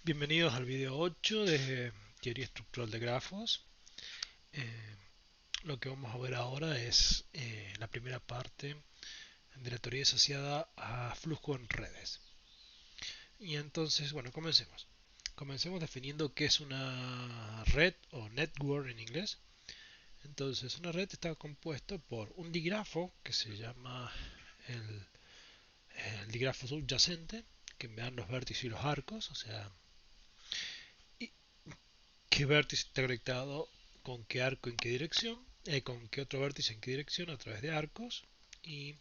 Bienvenidos al video 8 de teoría estructural de grafos. Eh, lo que vamos a ver ahora es la primera parte de la teoría asociada a flujo en redes. Y entonces, bueno, comencemos. Comencemos definiendo qué es una red o network en inglés. Entonces, una red está compuesta por un digrafo que se llama el, el digrafo subyacente, que me dan los vértices y los arcos, o sea, y qué vértice está conectado con qué arco en qué dirección, con qué otro vértice en qué dirección a través de arcos, y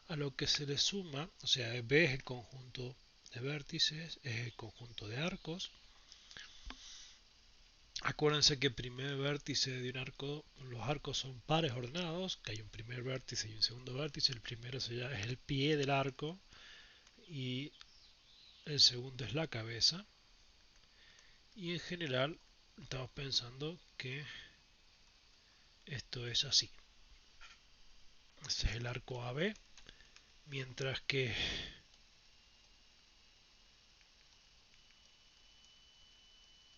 a lo que se le suma, o sea, B es el conjunto de vértices, es el conjunto de arcos. Acuérdense que el primer vértice de un arco, los arcos son pares ordenados, que hay un primer vértice y un segundo vértice. El primero es el pie del arco y el segundo es la cabeza. Y en general estamos pensando que esto es así. Este es el arco AB, mientras que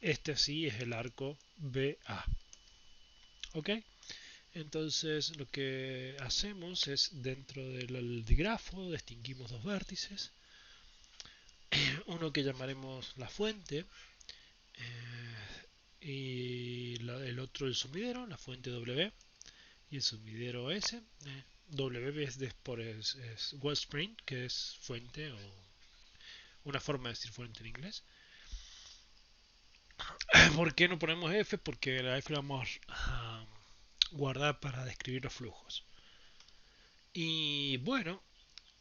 este sí es el arco BA. ¿Ok? Entonces lo que hacemos es dentro del digrafo distinguimos dos vértices, uno que llamaremos la fuente y el otro el sumidero, la fuente W y el sumidero S. W es wellspring, que es fuente o una forma de decir fuente en inglés. ¿Por qué no ponemos F? Porque la F la vamos a guardar para describir los flujos. Y bueno,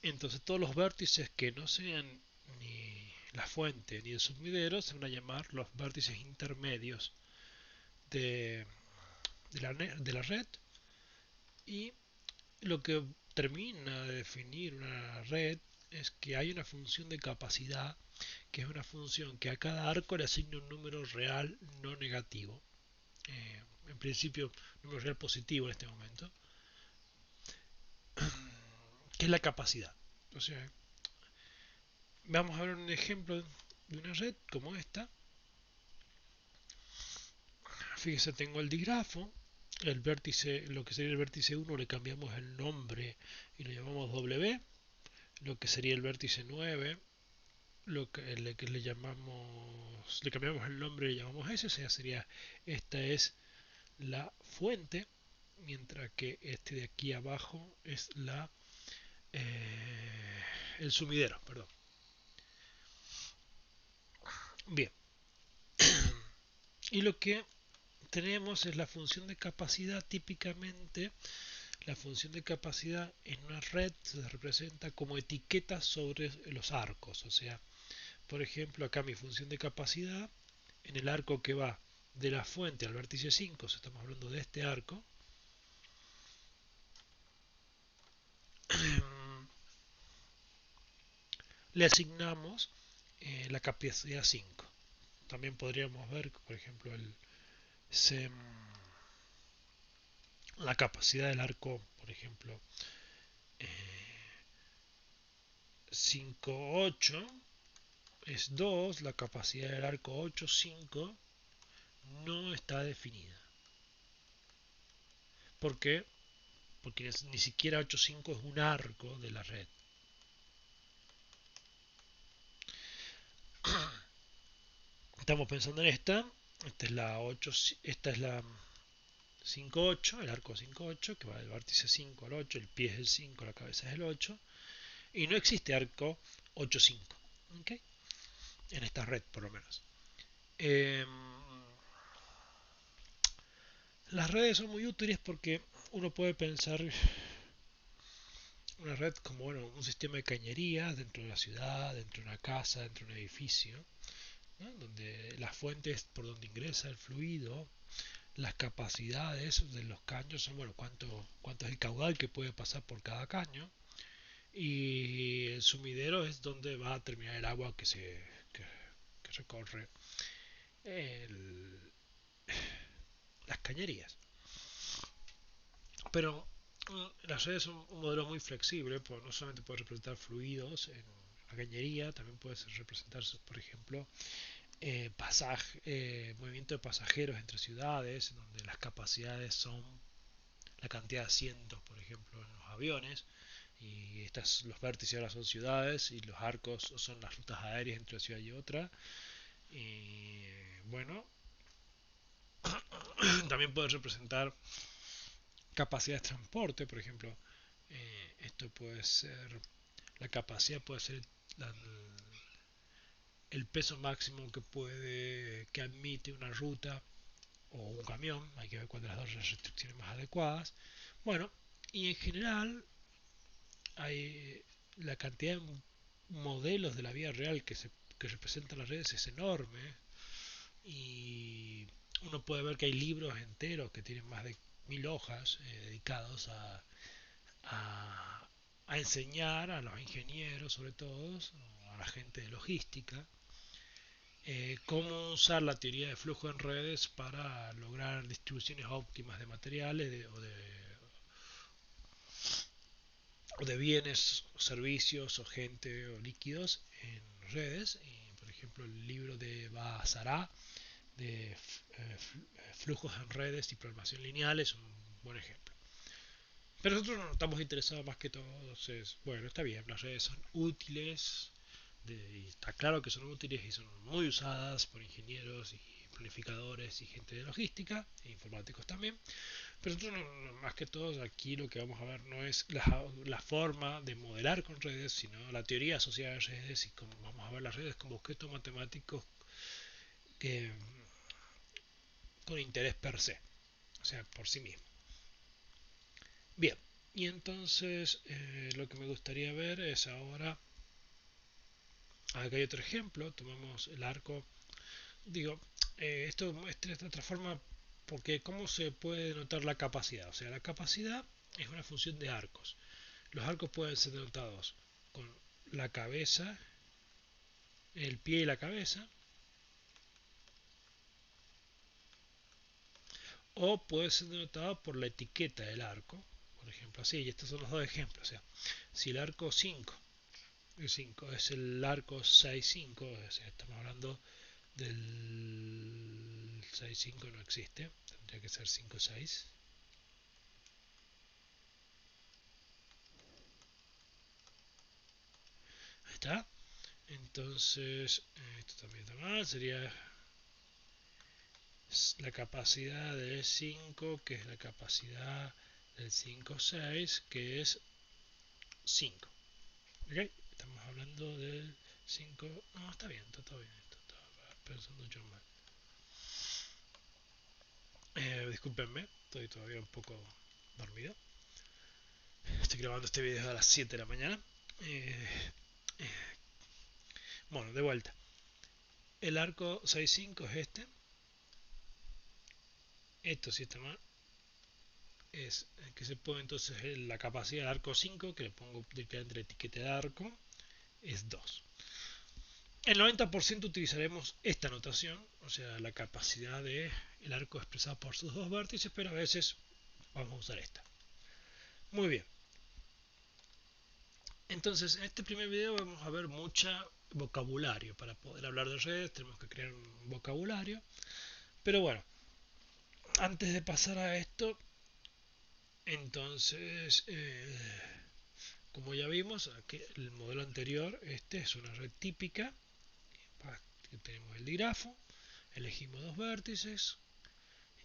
entonces todos los vértices que no sean ni la fuente ni el sumidero se van a llamar los vértices intermedios de, de la red. Y lo que termina de definir una red es que hay una función de capacidad, que es una función que a cada arco le asigna un número real no negativo. En principio, número real positivo en este momento, que es la capacidad. O sea, vamos a ver un ejemplo de una red como esta. Fíjese, tengo el digrafo, el vértice, lo que sería el vértice 1 le cambiamos el nombre y lo llamamos W, lo que sería el vértice 9 que le llamamos, le cambiamos el nombre y le llamamos S, o sea, sería, esta es la fuente, mientras que este de aquí abajo es el sumidero, perdón. Bien, y lo que tenemos es la función de capacidad. Típicamente la función de capacidad en una red se representa como etiquetas sobre los arcos, o sea, por ejemplo, acá mi función de capacidad en el arco que va de la fuente al vértice 5, si estamos hablando de este arco, le asignamos la capacidad 5. También podríamos ver, por ejemplo, la capacidad del arco, por ejemplo, 5,8 es 2, la capacidad del arco 8,5 no está definida. ¿Por qué? Porque ni siquiera 8,5 es un arco de la red. Estamos pensando en esta es la 8, esta es la 5,8, el arco 5,8, que va del vértice 5 al 8, el pie es el 5, la cabeza es el 8, y no existe arco 8,5, ¿okay? En esta red por lo menos. Eh, las redes son muy útiles porque uno puede pensar una red como bueno, un sistema de cañerías dentro de la ciudad, dentro de una casa, dentro de un edificio, ¿no? Donde las fuentes por donde ingresa el fluido, las capacidades de los caños son, bueno, cuánto es el caudal que puede pasar por cada caño, y el sumidero es donde va a terminar el agua que, que recorre el, las cañerías. Pero las redes son un modelo muy flexible, porque no solamente puede representar fluidos en la cañería, también puede representarse, por ejemplo, movimiento de pasajeros entre ciudades, donde las capacidades son la cantidad de asientos, por ejemplo, en los aviones, y los vértices ahora son ciudades, y los arcos son las rutas aéreas entre una ciudad y otra. Y bueno, también puede representar capacidades de transporte, por ejemplo, esto puede ser, la capacidad puede ser la, el peso máximo que admite una ruta o un camión, hay que ver cuál de las dos restricciones más adecuadas. Bueno, y en general hay la cantidad de modelos de la vida real que representan las redes es enorme, y uno puede ver que hay libros enteros que tienen más de 1000 hojas dedicados a, a enseñar a los ingenieros, sobre todo, a la gente de logística, cómo usar la teoría de flujo en redes para lograr distribuciones óptimas de materiales o de bienes, o servicios, o gente, o líquidos en redes. Y, por ejemplo, el libro de Basará de flujos en redes y programación lineal es un buen ejemplo. Pero nosotros no estamos interesados más que todo, entonces, bueno, está bien, las redes son útiles, y está claro que son útiles y son muy usadas por ingenieros y planificadores y gente de logística, e informáticos también. Pero nosotros más que todo aquí lo que vamos a ver no es la forma de modelar con redes, sino la teoría asociada a redes, y cómo vamos a ver las redes como objetos matemáticos que, con interés per se, o sea, por sí mismo. Bien, y entonces lo que me gustaría ver es ahora, acá hay otro ejemplo, tomamos el arco, digo, esto muestra de otra forma, porque cómo se puede denotar la capacidad. O sea, la capacidad es una función de arcos. Los arcos pueden ser denotados con la cabeza, el pie y la cabeza, o puede ser denotado por la etiqueta del arco, por ejemplo así. Y estos son los dos ejemplos. O sea, si el arco 5, el 5 es el arco 6-5, o sea, estamos hablando del 6-5, no existe, tendría que ser 5-6. Ahí está. Entonces, esto también está mal, sería la capacidad del 5, que es la capacidad del 5-6, que es 5. ¿Okay? Estamos hablando del 5. No, está bien, está todo bien. Esto estaba pensando yo mal. Discúlpenme, estoy todavía un poco dormido. Estoy grabando este video a las 7 de la mañana. Eh, bueno, de vuelta. El arco 6-5 es este. Esto sí está mal. Es que se pone entonces la capacidad del arco 5, que le pongo directamente la etiqueta de arco, es 2. El 90% utilizaremos esta notación, o sea, la capacidad del arco expresada por sus dos vértices, pero a veces vamos a usar esta. Muy bien. Entonces, en este primer video vamos a ver mucho vocabulario. Para poder hablar de redes tenemos que crear un vocabulario. Pero bueno, antes de pasar a esto, entonces, como ya vimos, aquí el modelo anterior, este es una red típica. Tenemos el digrafo, elegimos dos vértices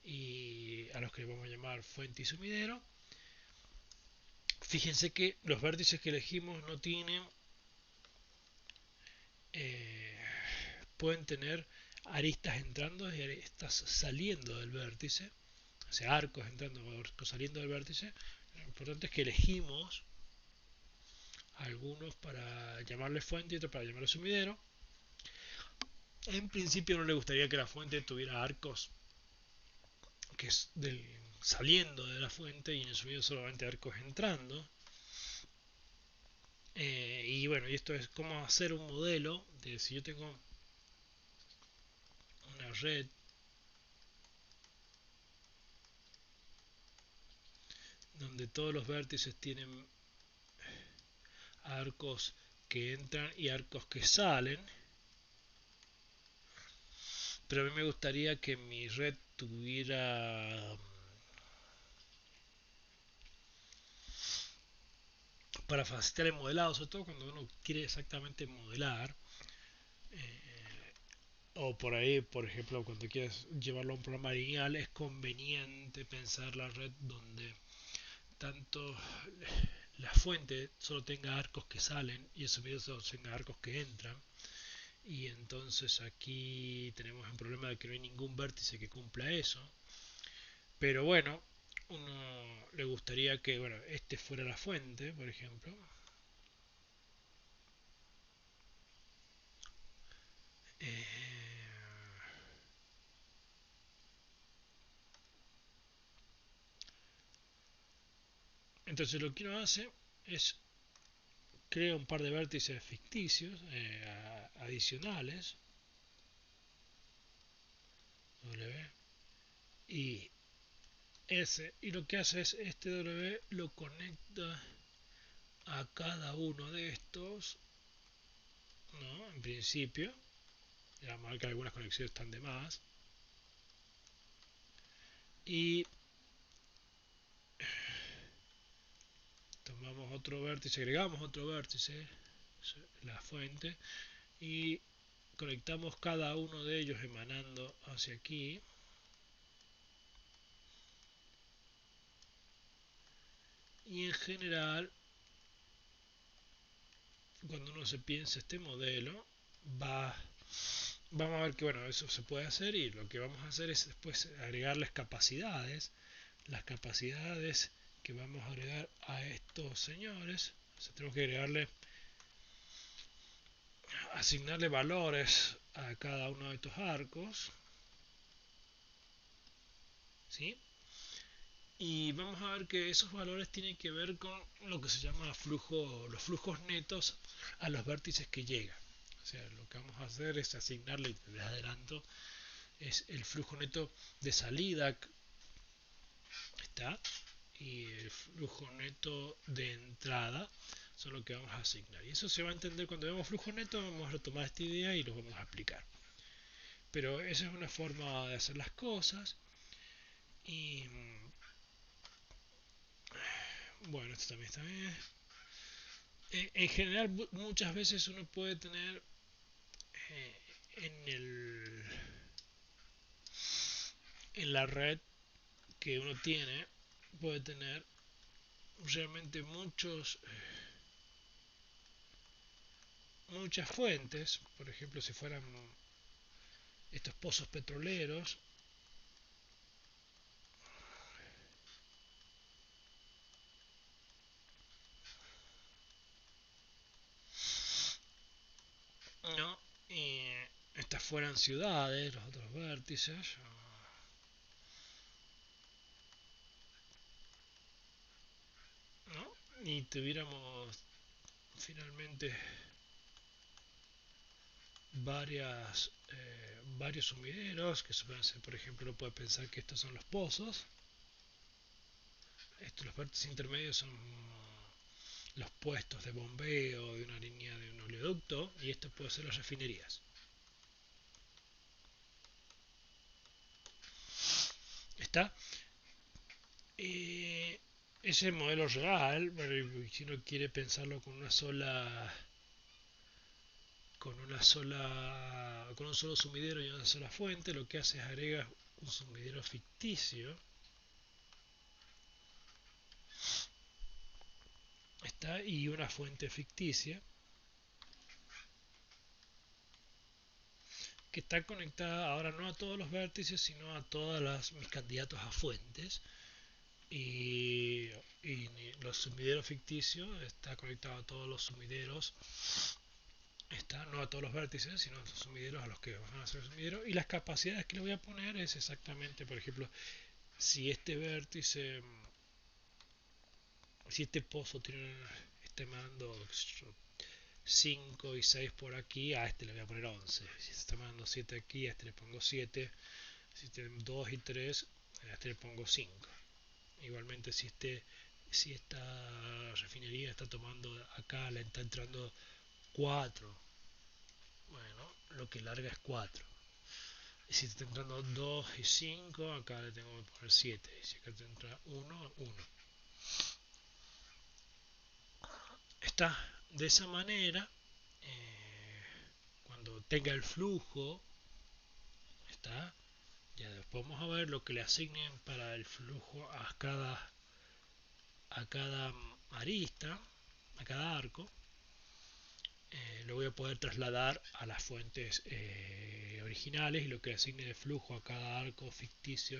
y a los que le vamos a llamar fuente y sumidero. Fíjense que los vértices que elegimos no tienen, eh, pueden tener aristas entrando y aristas saliendo del vértice, o sea, arcos entrando o arcos saliendo del vértice. Lo importante es que elegimos algunos para llamarle fuente y otros para llamarle sumidero. En principio no le gustaría que la fuente tuviera arcos que es saliendo de la fuente, y en el sumidero solamente arcos entrando. Y bueno, y esto es como hacer un modelo de si yo tengo una red donde todos los vértices tienen arcos que entran y arcos que salen. pero a mí me gustaría que mi red tuviera, para facilitar el modelado, sobre todo cuando uno quiere exactamente modelar, o por ahí, por ejemplo, cuando quieres llevarlo a un programa lineal, es conveniente pensar la red donde tanto la fuente solo tenga arcos que salen y el subidor solo tenga arcos que entran. Y entonces aquí tenemos un problema de que no hay ningún vértice que cumpla eso. Pero bueno, uno le gustaría que bueno, este fuera la fuente, por ejemplo. Eh, entonces lo que uno hace es crear un par de vértices ficticios adicionales. W y S. Y lo que hace es este W lo conecta a cada uno de estos, ¿no? En principio, ya marca algunas conexiones están de más. Y tomamos otro vértice, agregamos otro vértice, la fuente, y conectamos cada uno de ellos emanando hacia aquí. Y en general, cuando uno se piensa este modelo, vamos a ver que bueno, eso se puede hacer y lo que vamos a hacer es después agregarles capacidades. Las capacidades que vamos a agregar a estos señores, o sea, tenemos que asignarle valores a cada uno de estos arcos, ¿sí? Y vamos a ver que esos valores tienen que ver con lo que se llama los flujos netos a los vértices que llegan. O sea, lo que vamos a hacer es asignarle, les adelanto, es el flujo neto de salida, ¿está? Y el flujo neto de entrada son lo que vamos a asignar. Y eso se va a entender cuando vemos flujo neto, vamos a retomar esta idea y lo vamos a aplicar. Pero esa es una forma de hacer las cosas. Y bueno, esto también está bien. En general, muchas veces uno puede tener eh, en, el, en la red que uno tiene, puede tener realmente muchas fuentes. Por ejemplo, si fueran estos pozos petroleros, ¿no? Y estas fueran ciudades, los otros vértices, ¿no? Y tuviéramos finalmente varios sumideros, que pueden ser, por ejemplo, uno puede pensar que estos son los pozos, los vértices intermedios son los puestos de bombeo de una línea de un oleoducto, y esto puede ser las refinerías. ¿Está? Ese modelo real, bueno, si uno quiere pensarlo con un solo sumidero y una sola fuente, lo que hace es agrega un sumidero ficticio, está, y una fuente ficticia que está conectada ahora no a todos los vértices, sino a todos mis candidatos a fuentes. Y, y los sumideros ficticios está conectado a todos los sumideros, está no a todos los vértices, sino a los sumideros a los que van a ser sumideros. Y las capacidades que le voy a poner es exactamente, por ejemplo, si este vértice, si este pozo está mandando 5 y 6 por aquí, a este le voy a poner 11. Si está mandando 7 aquí, a este le pongo 7. Si tienen 2 y 3, a este le pongo 5. Igualmente, si esta refinería está tomando acá, le está entrando 4, bueno, lo que larga es 4. Y si está entrando 2 y 5, acá le tengo que poner 7. Y si acá te entra 1, 1. Está de esa manera. Cuando tenga el flujo, está. Ya después vamos a ver lo que le asignen para el flujo a cada arista, a cada arco. Lo voy a poder trasladar a las fuentes originales, y lo que le asigne de flujo a cada arco ficticio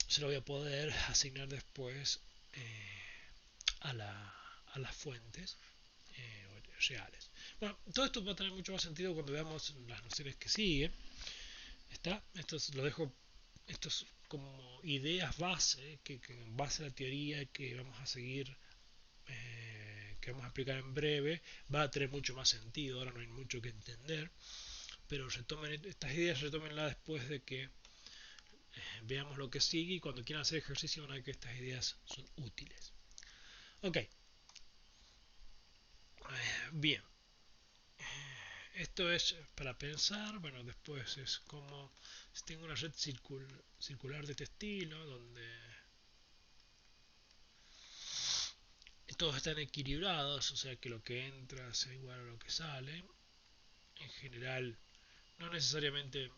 se lo voy a poder asignar después a, la, a las fuentes reales. Bueno, todo esto va a tener mucho más sentido cuando veamos las nociones que siguen. ¿Está? Esto lo dejo, esto es como ideas base, que en base a la teoría que vamos a seguir, que vamos a explicar en breve, va a tener mucho más sentido. Ahora no hay mucho que entender, pero retomen estas ideas, retómenlas después de que veamos lo que sigue, y cuando quieran hacer ejercicio van a ver que estas ideas son útiles. Ok, bien. Esto es para pensar. Bueno, después es como si tengo una red circular de este estilo, donde todos están equilibrados, o sea que lo que entra sea igual a lo que sale. En general, no necesariamente,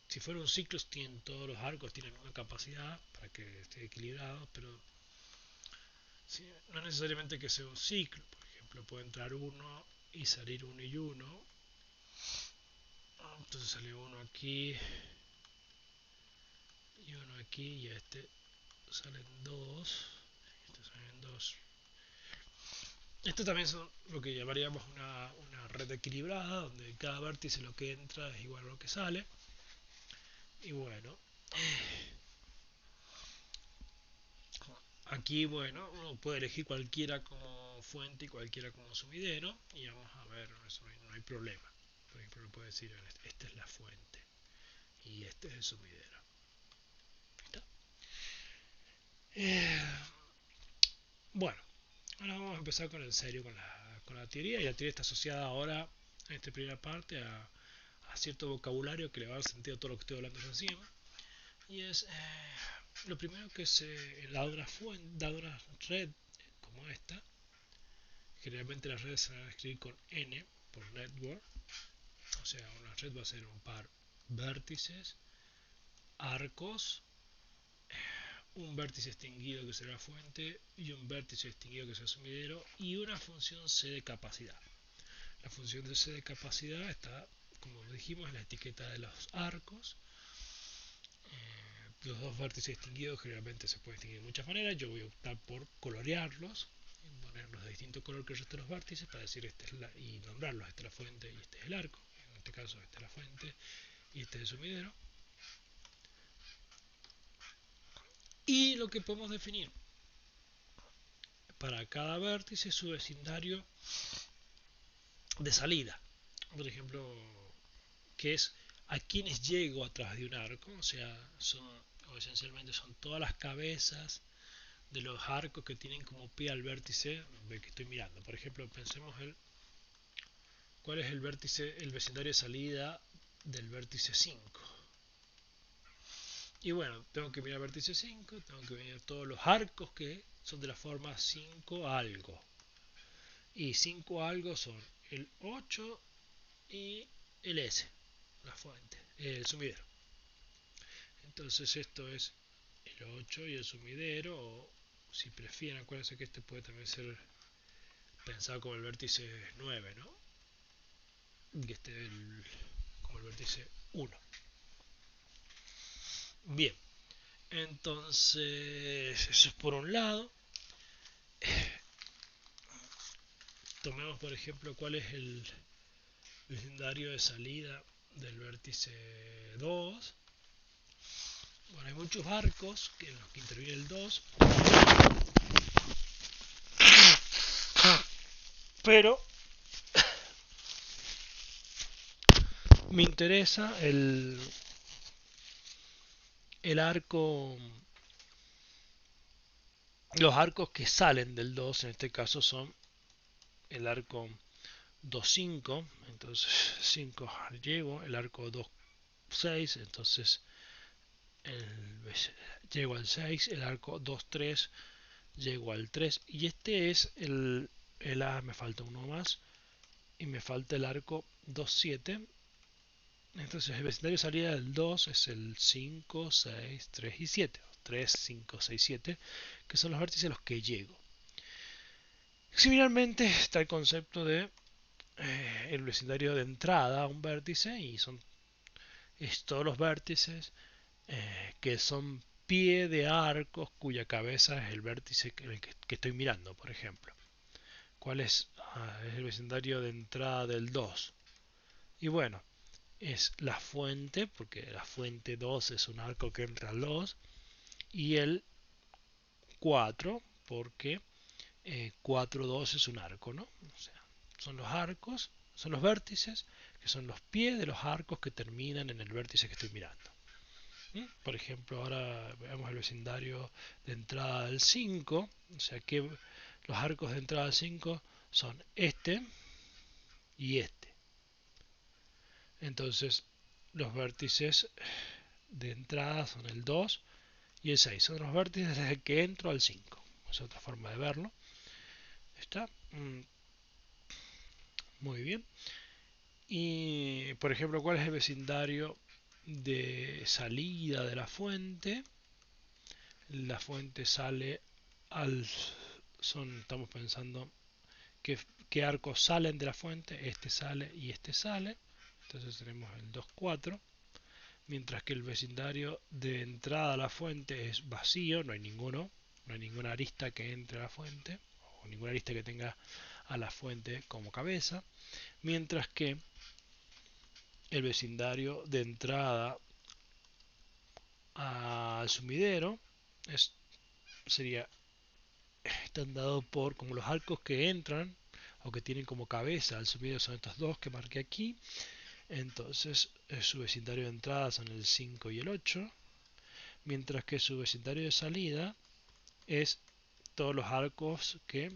si fuera un ciclo, tienen todos los arcos tienen una capacidad para que esté equilibrado, pero no necesariamente que sea un ciclo. Por ejemplo, puede entrar uno y salir uno y uno. Entonces sale uno aquí y uno aquí, y a este salen dos. Estos salen dos. Esto también son lo que llamaríamos una red equilibrada, donde cada vértice lo que entra es igual a lo que sale. Y bueno, aquí bueno, uno puede elegir cualquiera como fuente y cualquiera como sumidero, y vamos a ver, eso no hay problema. Por ejemplo, uno puede decir, esta es la fuente y este es el sumidero. ¿Está? Bueno, ahora vamos a empezar con el serio, con la teoría. Y la teoría está asociada ahora, en esta primera parte, a cierto vocabulario que le va a dar sentido a todo lo que estoy hablando yo encima. Y es lo primero que dado una red como esta. Generalmente las redes se van a escribir con N por network. O sea, una red va a ser un par vértices, arcos, un vértice extinguido que será fuente y un vértice extinguido que será sumidero, y una función C de capacidad. La función de C de capacidad está, como dijimos, en la etiqueta de los arcos. Los dos vértices extinguidos generalmente se pueden distinguir de muchas maneras. Yo voy a optar por colorearlos, ponerlos de distinto color que el resto de los vértices, para decir y nombrarlos: esta es la fuente y este es el arco. En este caso, esta es la fuente y este es el sumidero. Y lo que podemos definir para cada vértice su vecindario de salida. Por ejemplo, que es a quienes llego a través de un arco. O sea, esencialmente son todas las cabezas de los arcos que tienen como pie al vértice que estoy mirando. Por ejemplo, pensemos cuál es el vértice, el vecindario de salida del vértice 5. Y bueno, tengo que mirar el vértice 5, tengo que mirar todos los arcos que son de la forma 5 algo. Y 5 algo son el 8 y el S, la fuente, el sumidero. Entonces esto es el 8 y el sumidero, o si prefieren, acuérdense que este puede también ser pensado como el vértice 9, ¿no? Y este es como el vértice 1. Bien, entonces eso es por un lado. Tomemos por ejemplo cuál es el vecindario de salida del vértice 2. Bueno, hay muchos arcos en los que interviene el 2, pero me interesa el arco, los arcos que salen del 2. En este caso son el arco 2, 5, entonces 5 llego, el arco 2, 6, entonces el, llego al 6, el arco 2, 3, llego al 3, y este es el A, me falta uno más, y me falta el arco 2, 7, entonces el vecindario de salida del 2 es el 5, 6, 3 y 7, 3, 5, 6, 7, que son los vértices a los que llego. Similarmente está el concepto de el vecindario de entrada a un vértice, y son todos los vértices que son pie de arcos cuya cabeza es el vértice que estoy mirando, por ejemplo. ¿Cuál es? Es el vecindario de entrada del 2. Y bueno, es la fuente, porque la fuente 2 es un arco que entra al 2, y el 4, porque 4, 2 es un arco, ¿no? O sea, son los arcos, son los vértices, que son los pies de los arcos que terminan en el vértice que estoy mirando. Por ejemplo, ahora veamos el vecindario de entrada del 5, o sea que los arcos de entrada del 5 son este y este. Entonces, los vértices de entrada son el 2 y el 6. Son los vértices desde que entro al 5. Es otra forma de verlo. ¿Está? Muy bien. Y, por ejemplo, ¿cuál es el vecindario de salida de la fuente? La fuente sale al... estamos pensando qué arcos salen de la fuente. Este sale y este sale. Entonces tenemos el 2, 4. Mientras que el vecindario de entrada a la fuente es vacío, no hay ninguno, no hay ninguna arista que entre a la fuente, o ninguna arista que tenga a la fuente como cabeza, mientras que el vecindario de entrada al sumidero sería, están dados por como los arcos que entran o que tienen como cabeza al sumidero son estos dos que marqué aquí. Entonces su vecindario de entrada son el 5 y el 8, mientras que su vecindario de salida es todos los arcos que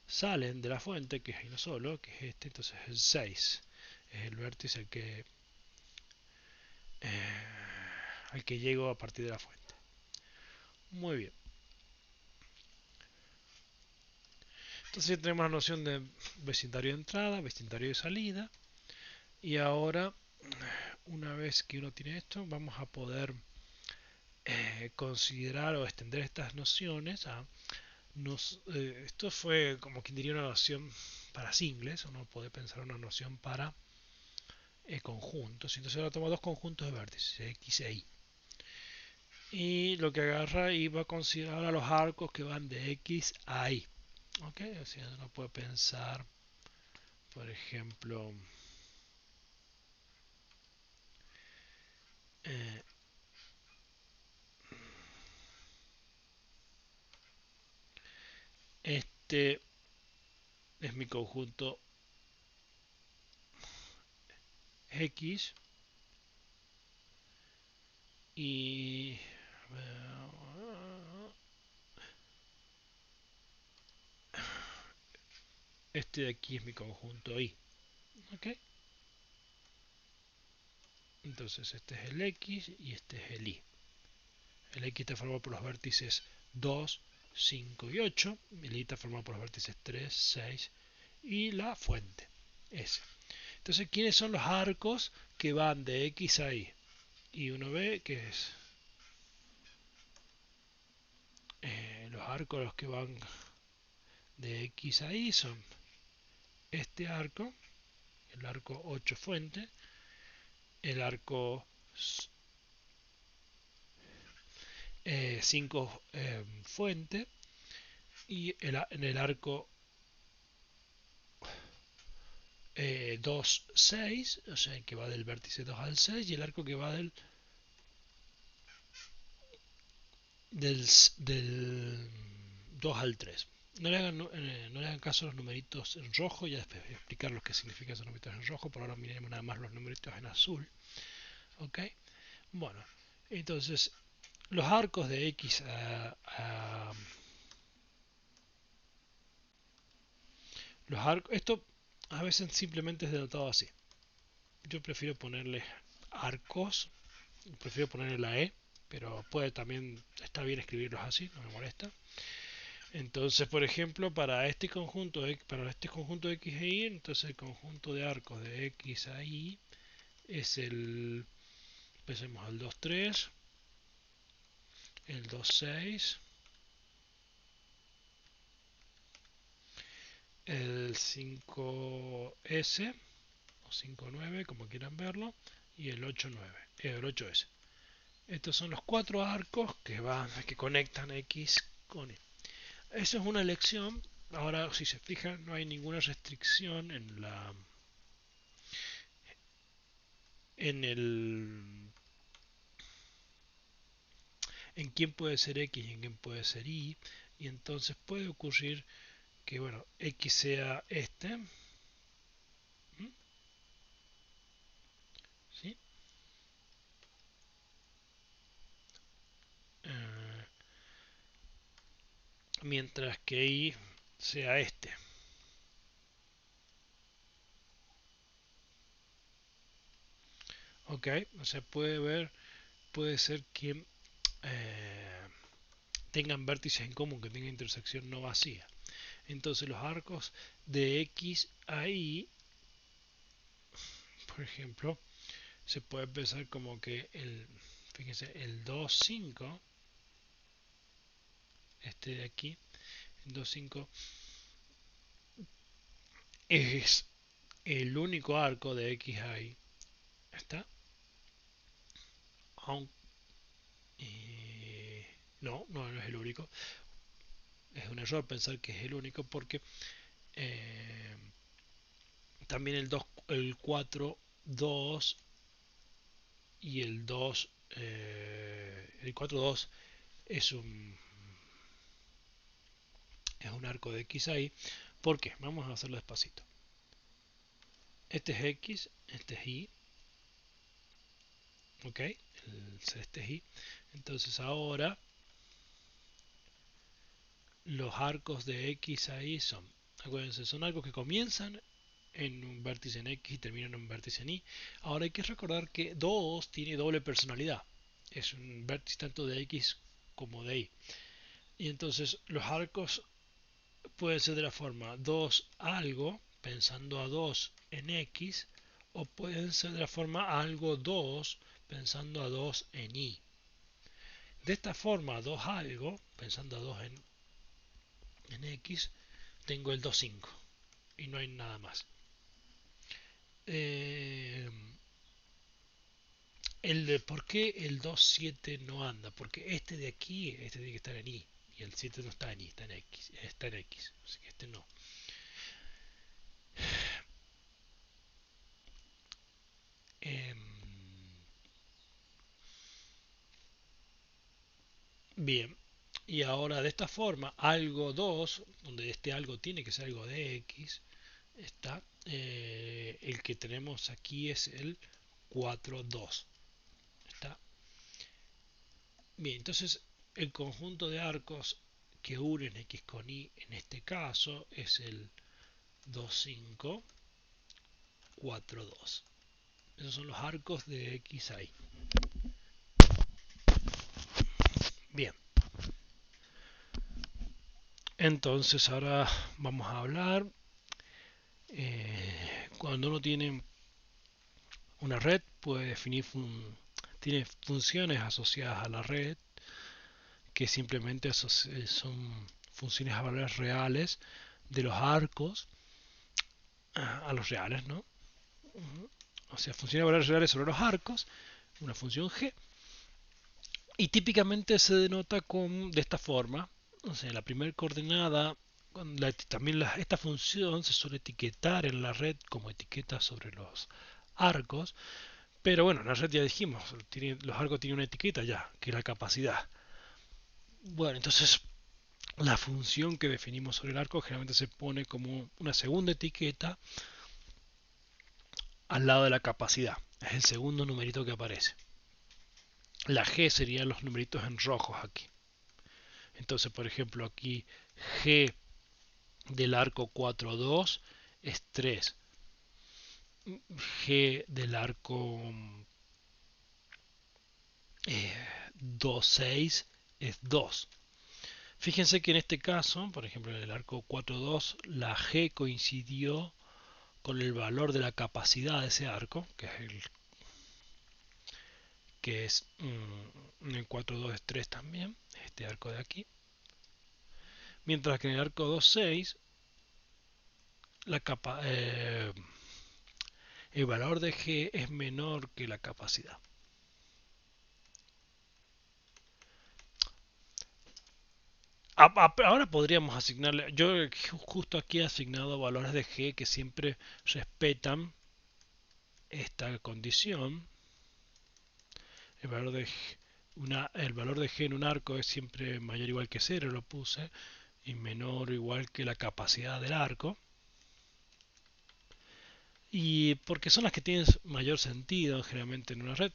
salen de la fuente, que es uno solo, que es este, entonces el 6 es el vértice al que llego a partir de la fuente. Muy bien. Entonces ya tenemos la noción de vecindario de entrada, vecindario de salida, y ahora, una vez que uno tiene esto, vamos a poder considerar o extender estas nociones a esto fue como quien diría una noción para singles, uno puede pensar una noción para conjuntos. Entonces ahora toma dos conjuntos de vértices, X e Y. Y lo que agarra y va a considerar a los arcos que van de X a Y. ¿Ok? O sea, uno puede pensar, por ejemplo, eh, este es mi conjunto X y este de aquí es mi conjunto Y. ¿Ok? Entonces este es el X y este es el Y. El X está formado por los vértices 2, 5 y 8. El Y está formado por los vértices 3, 6 y la fuente S. Entonces, ¿quiénes son los arcos que van de X a Y? Y uno ve que es los arcos los que van de X a Y son este arco, el arco 8 fuente, el arco 5 fuente, y en el arco 2, 6, o sea, que va del vértice 2 al 6, y el arco que va del 2 al 3. No le hagan caso a los numeritos en rojo, ya después voy a explicar lo que significan esos numeritos en rojo, por ahora miremos nada más los numeritos en azul. ¿Ok? Bueno, entonces los arcos de X los arcos, esto A veces simplemente es denotado así. Yo prefiero ponerle arcos, prefiero ponerle la E, pero puede también, está bien escribirlos así, no me molesta. Entonces, por ejemplo, para este conjunto de X e Y, entonces el conjunto de arcos de X a Y es empecemos al 2 3, el 2 6, el 5S o 5 9, como quieran verlo, y el 8 9, el 8S. Estos son los cuatro arcos que conectan X con Y. Eso es una elección. Ahora, si se fijan, no hay ninguna restricción en el en quién puede ser X y en quién puede ser Y. Y entonces puede ocurrir que, bueno, X sea este, ¿sí? Eh, Mientras que Y sea este. Ok, o sea, puede ser que eh, tengan vértices en común, que tengan intersección no vacía. Entonces los arcos de X a Y, por ejemplo, se puede pensar como que fíjense, el 2 5, este de aquí, el 2 5 es el único arco de X a Y. ¿Está? Aunque, no es el único. Es un error pensar que es el único porque eh, también el 4 2 y el 2 el 4 2 es un arco de X ahí. ¿Por qué? Vamos a hacerlo despacito. Este es X, este es Y, ok, este es Y. Entonces ahora los arcos de X a Y acuérdense, son arcos que comienzan en un vértice en X y terminan en un vértice en Y. Ahora hay que recordar que 2 tiene doble personalidad. Es un vértice tanto de X como de Y. Y entonces los arcos pueden ser de la forma 2 algo, pensando a 2 en X, o pueden ser de la forma algo 2, pensando a 2 en Y. De esta forma, 2 algo, pensando a 2 en X, tengo el 2 5 y no hay nada más. Eh, ¿Por qué el 2 7 no anda? Porque este de aquí, este tiene que estar en Y. Y el 7 no está en Y, está en X. Está en X. Así que este no. Eh, Bien, y ahora de esta forma, algo 2 donde este algo tiene que ser algo de X, está, el que tenemos aquí es el 4 2. ¿Está? Bien, entonces el conjunto de arcos que unen X con Y en este caso es el 2 5 4 2. Esos son los arcos de X a Y. Bien, entonces ahora vamos a hablar. Cuando uno tiene una red puede definir tiene funciones asociadas a la red que simplemente son funciones a valores reales de los arcos a los reales, ¿no? O sea, funciones a valores reales sobre los arcos, una función g, y típicamente se denota de esta forma. O sea, la primera coordenada, también esta función se suele etiquetar en la red como etiqueta sobre los arcos. Pero bueno, en la red ya dijimos, los arcos tienen una etiqueta ya, que es la capacidad. Bueno, entonces la función que definimos sobre el arco generalmente se pone como una segunda etiqueta al lado de la capacidad. Es el segundo numerito que aparece. La G serían los numeritos en rojos aquí. Entonces, por ejemplo, aquí G del arco 4 2 es 3. G del arco 2, 6 es 2. Fíjense que en este caso, por ejemplo en el arco 4, 2, la G coincidió con el valor de la capacidad de ese arco, que es en el 4, 2 es 3 también, este arco de aquí. Mientras que en el arco 2, 6, la capa, el valor de G es menor que la capacidad. Ahora podríamos asignarle, yo justo aquí he asignado valores de G que siempre respetan esta condición. El valor de el valor de G en un arco es siempre mayor o igual que 0, lo puse, y menor o igual que la capacidad del arco. Y porque son las que tienen mayor sentido generalmente en una red.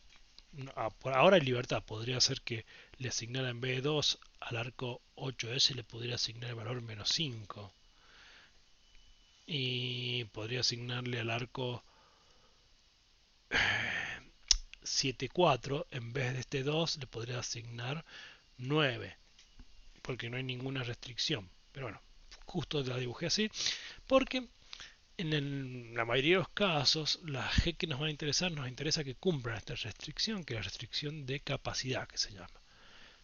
Por ahora hay libertad, podría ser que le asignara en vez de 2 al arco 8S, le podría asignar el valor menos 5. Y podría asignarle al arco 7,4, en vez de este 2, le podría asignar 9, porque no hay ninguna restricción. Pero bueno, justo la dibujé así, porque la mayoría de los casos, la G que nos va a interesar, nos interesa que cumplan esta restricción, que es la restricción de capacidad, que se llama.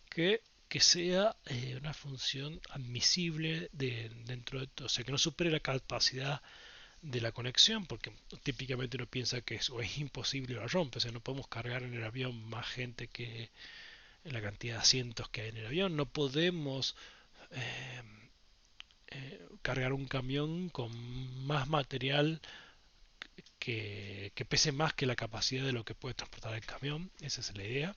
Que sea una función admisible dentro de todo, o sea, que no supere la capacidad de la conexión, porque típicamente uno piensa que o es imposible o la rompe, o sea, no podemos cargar en el avión más gente que la cantidad de asientos que hay en el avión, no podemos eh, cargar un camión con más material que pese más que la capacidad de lo que puede transportar el camión, esa es la idea.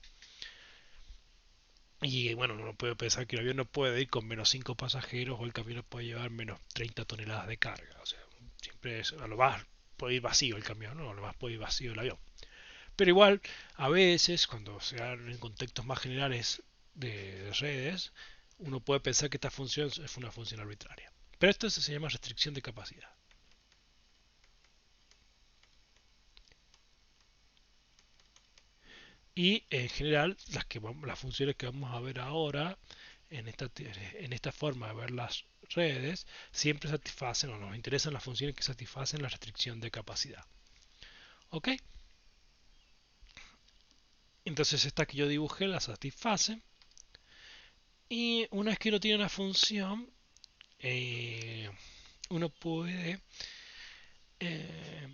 Y bueno, uno puede pensar que el avión no puede ir con menos 5 pasajeros o el camión no puede llevar menos 30 toneladas de carga. O sea, siempre es, a lo más puede ir vacío el camión, ¿no? A lo más puede ir vacío el avión. Pero igual, a veces, cuando se dan en contextos más generales de redes, uno puede pensar que esta función es una función arbitraria. Pero esto se llama restricción de capacidad. Y en general, las funciones que vamos a ver ahora, en esta forma de ver las redes, siempre satisfacen o nos interesan las funciones que satisfacen la restricción de capacidad. ¿Ok? Entonces esta que yo dibujé la satisface. Y una vez que uno tiene una función, uno puede eh,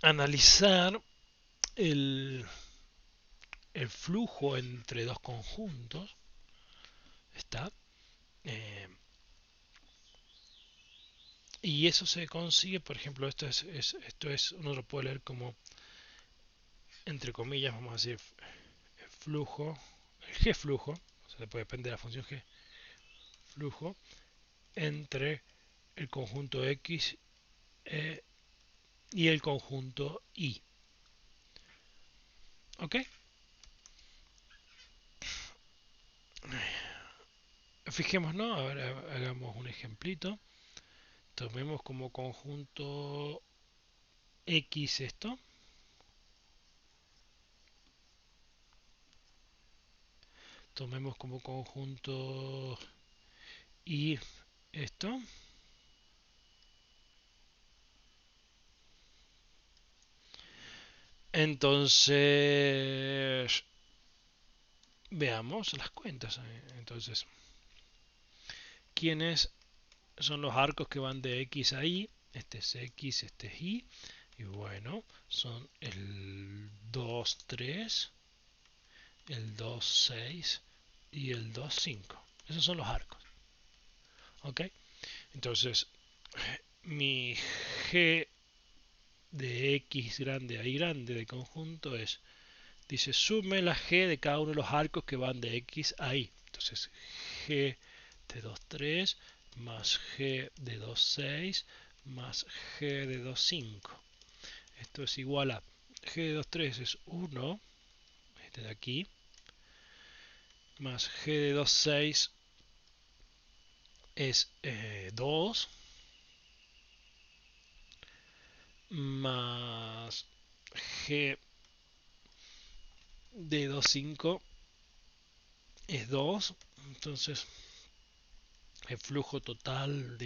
analizar el, el, flujo entre dos conjuntos. ¿Está? Eh, y eso se consigue, por ejemplo, uno lo puede leer como, entre comillas, vamos a decir, flujo, el G flujo, o sea, depende de la función G, flujo, entre el conjunto X y el conjunto Y. ¿Ok? Fijémonos, ahora hagamos un ejemplito. Tomemos como conjunto X esto. Tomemos como conjunto Y esto. Entonces, veamos las cuentas. Entonces, ¿quiénes son los arcos que van de X a Y? Este es X, este es Y. Y bueno, son el 2, 3, el 2, 6 y el 2, 5. Esos son los arcos. ¿Ok? Entonces, mi G de X grande a Y grande de conjunto dice, sume la G de cada uno de los arcos que van de X a Y. Entonces, G de 2, 3 más G de 2, 6 más G de 2, 5. Esto es igual a G de 2, 3 es 1, este de aquí, más G de 2, 6 es 2, más G de 2,5 es 2. Entonces el flujo total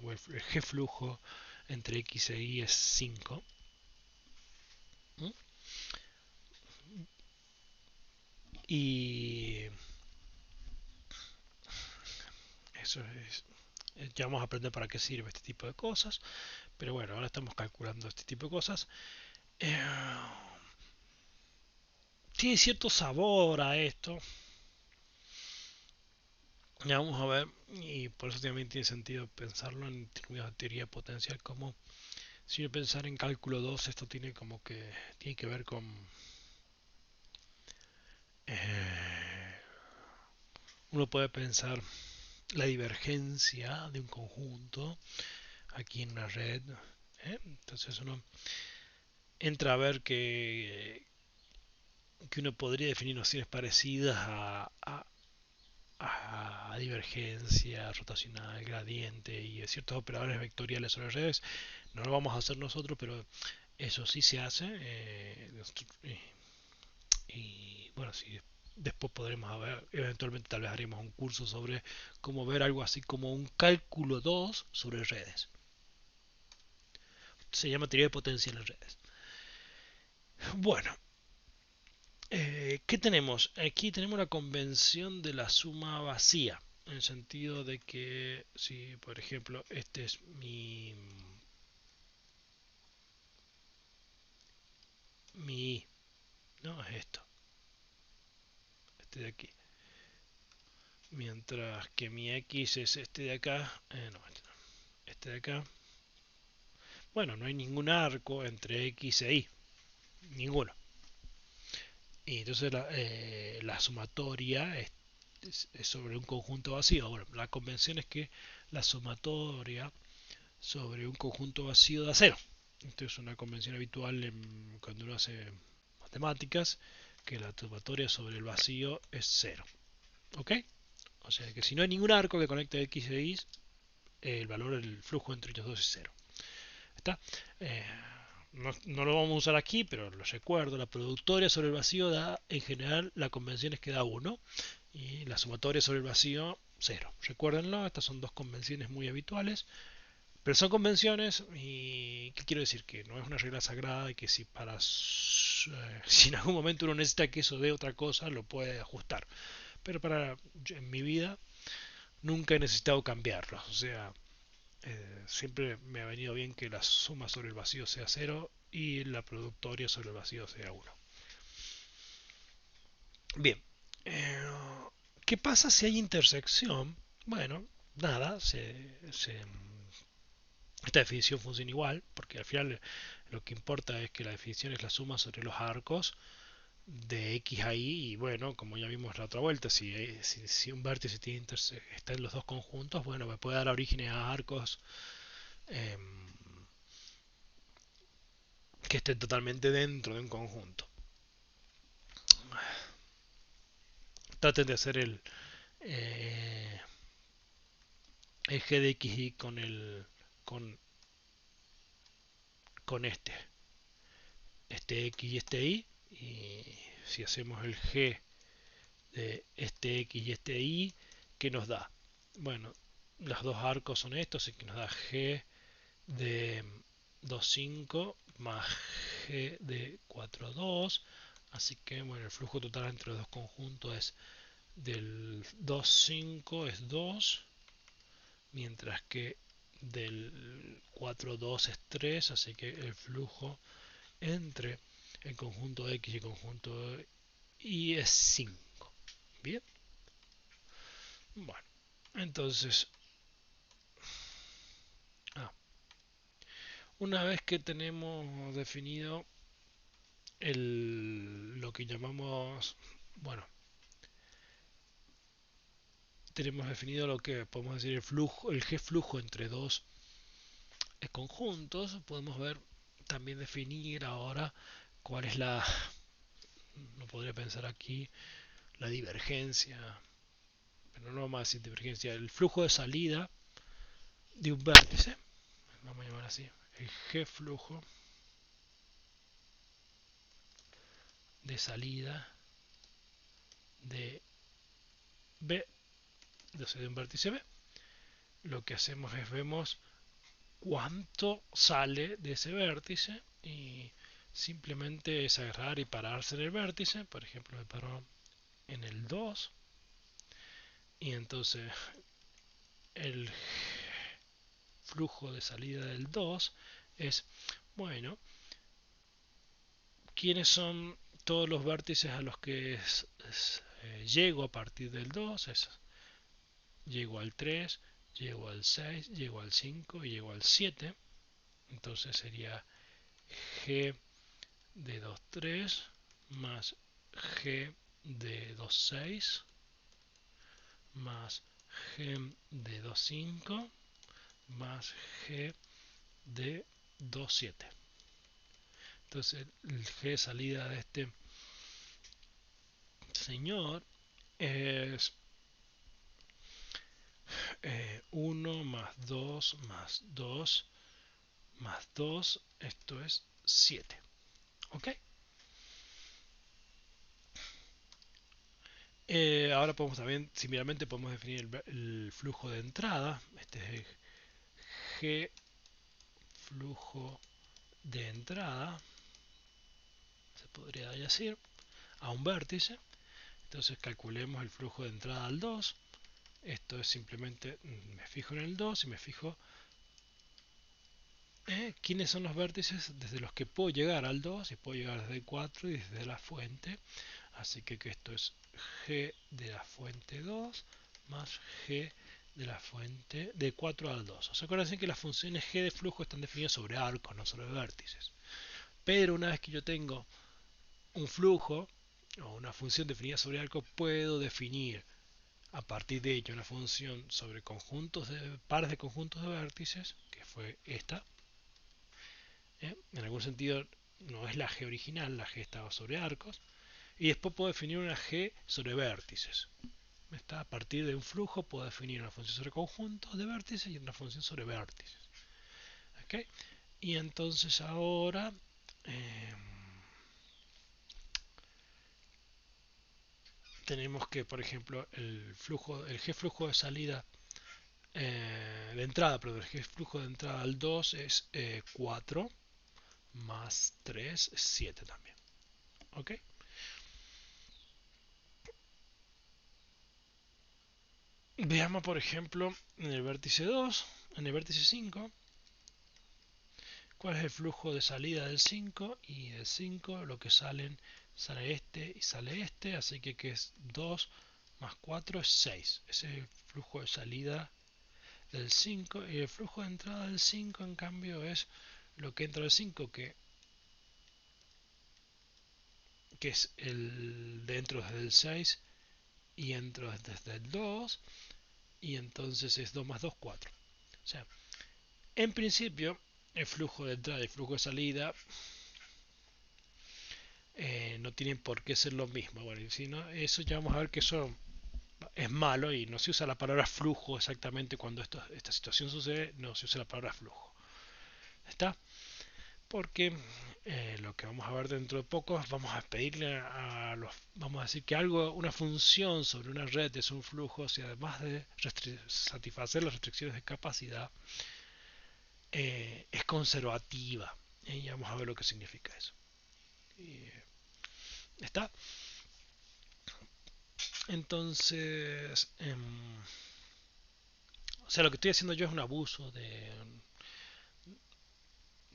o el G flujo entre X e Y es 5. Y eso es. Ya vamos a aprender para qué sirve este tipo de cosas. Pero bueno, ahora estamos calculando este tipo de cosas. Eh, Tiene cierto sabor a esto. Ya vamos a ver. Y por eso también tiene sentido pensarlo en términos de teoría potencial. Como si yo pensar en cálculo 2, esto tiene como que tiene que ver con eh, uno puede pensar la divergencia de un conjunto aquí en una red. Entonces uno entra a ver que uno podría definir nociones parecidas a divergencia, rotacional, gradiente y ciertos operadores vectoriales sobre redes. No lo vamos a hacer nosotros, pero eso sí se hace. Y bueno, si después podremos ver, eventualmente tal vez haremos un curso sobre cómo ver algo así como un cálculo 2 sobre redes. Se llama teoría de potencia en las redes. Bueno, ¿qué tenemos? Aquí tenemos la convención de la suma vacía, en el sentido de que si, por ejemplo, este es mi no es esto, este de aquí, mientras que mi x es este de acá, no, este de acá. Bueno, no hay ningún arco entre x e y, ninguno. Y entonces la sumatoria es sobre un conjunto vacío. Bueno, la convención es que la sumatoria sobre un conjunto vacío da cero. Esto es una convención habitual cuando uno hace matemáticas, que la sumatoria sobre el vacío es cero. ¿Ok? O sea que si no hay ningún arco que conecte x e y, el valor del flujo entre ellos dos es cero. ¿Está? No lo vamos a usar aquí, pero lo recuerdo. La productoria sobre el vacío da, en general, la convención es que da 1 y la sumatoria sobre el vacío 0. Recuérdenlo, estas son dos convenciones muy habituales. Pero son convenciones y ¿qué quiero decir? Que no es una regla sagrada y que si en algún momento uno necesita que eso dé otra cosa, lo puede ajustar. Pero en mi vida nunca he necesitado cambiarlo. O sea, siempre me ha venido bien que la suma sobre el vacío sea 0 y la productoria sobre el vacío sea 1. Bien, eh, ¿qué pasa si hay intersección? Bueno, nada, esta definición funciona igual, porque al final lo que importa es que la definición es la suma sobre los arcos de x a y, y bueno, como ya vimos la otra vuelta, si un vértice está en los dos conjuntos, bueno, me puede dar origen a arcos eh, que estén totalmente dentro de un conjunto. Traten de hacer eh, el g de x y con, con este x y este y, y si hacemos el g de este x y este y, ¿qué nos da? Bueno, los dos arcos son estos, así que nos da g de 2,5 más g de 4,2. Así que bueno, el flujo total entre los dos conjuntos es del 2,5 es 2, mientras que del 4,2 es 3, así que el flujo entre el conjunto X y el conjunto Y es 5. Bien, bueno, entonces, ah, una vez que tenemos definido lo que llamamos, bueno, tenemos definido lo que podemos decir el flujo, el G flujo entre dos conjuntos, podemos ver, también definir ahora cuál es no podría pensar aquí, la divergencia, pero no más sin divergencia, el flujo de salida de un vértice, vamos a llamar así, el G flujo de salida de B, de un vértice B. Lo que hacemos es vemos cuánto sale de ese vértice y simplemente es agarrar y pararse en el vértice. Por ejemplo, me paro en el 2 y entonces el flujo de salida del 2 es, bueno, ¿quiénes son todos los vértices a los que llego a partir del 2? Llego al 3, llego al 6, llego al 5 y llego al 7. Entonces sería G de 2,3 más G de 2,6 más G de 2,5 más G de 2,7. Entonces el G de salida de este señor es 1 más 2 más 2 más 2, esto es 7. ¿Ok? Ahora podemos también, similarmente, podemos definir el flujo de entrada. Este es G flujo de entrada, se podría decir, a un vértice. Entonces calculemos el flujo de entrada al 2. Esto es simplemente, me fijo en el 2 y me fijo quiénes son los vértices desde los que puedo llegar al 2, y puedo llegar desde el 4 y desde la fuente. Así que esto es G de la fuente 2 más G de la fuente de 4 al 2. ¿Os acuerdan que las funciones G de flujo están definidas sobre arcos, no sobre vértices? Pero una vez que yo tengo un flujo o una función definida sobre arco, puedo definir a partir de ello una función sobre pares de conjuntos de vértices, que fue esta. En algún sentido no es la G original, la G estaba sobre arcos. Y después puedo definir una G sobre vértices. A partir de un flujo puedo definir una función sobre conjuntos de vértices y una función sobre vértices. ¿Okay? Y entonces ahora tenemos que, por ejemplo, el G flujo de salida de entrada, perdón, el G flujo de entrada al 2 es 4 más 3 es 7 también. ¿Ok? Veamos, por ejemplo, en el vértice 2, en el vértice 5, cuál es el flujo de salida del 5, y del 5 lo que sale este y sale este, así que es 2 más 4 es 6. Ese es el flujo de salida del 5, y el flujo de entrada del 5 en cambio es lo que entra del 5, que es el dentro desde el 6 y entro desde el 2, y entonces es 2 más 2, 4. O sea, en principio el flujo de entrada y el flujo de salida no tienen por qué ser lo mismo. Bueno, si no, eso ya vamos a ver que eso es malo, y no se usa la palabra flujo exactamente cuando esta situación sucede, no se usa la palabra flujo. ¿Está? Porque lo que vamos a ver dentro de poco, vamos a pedirle vamos a decir que una función sobre una red es un flujo si además de satisfacer las restricciones de capacidad es conservativa. Y vamos a ver lo que significa eso. ¿Está? Entonces, o sea, lo que estoy haciendo yo es un abuso de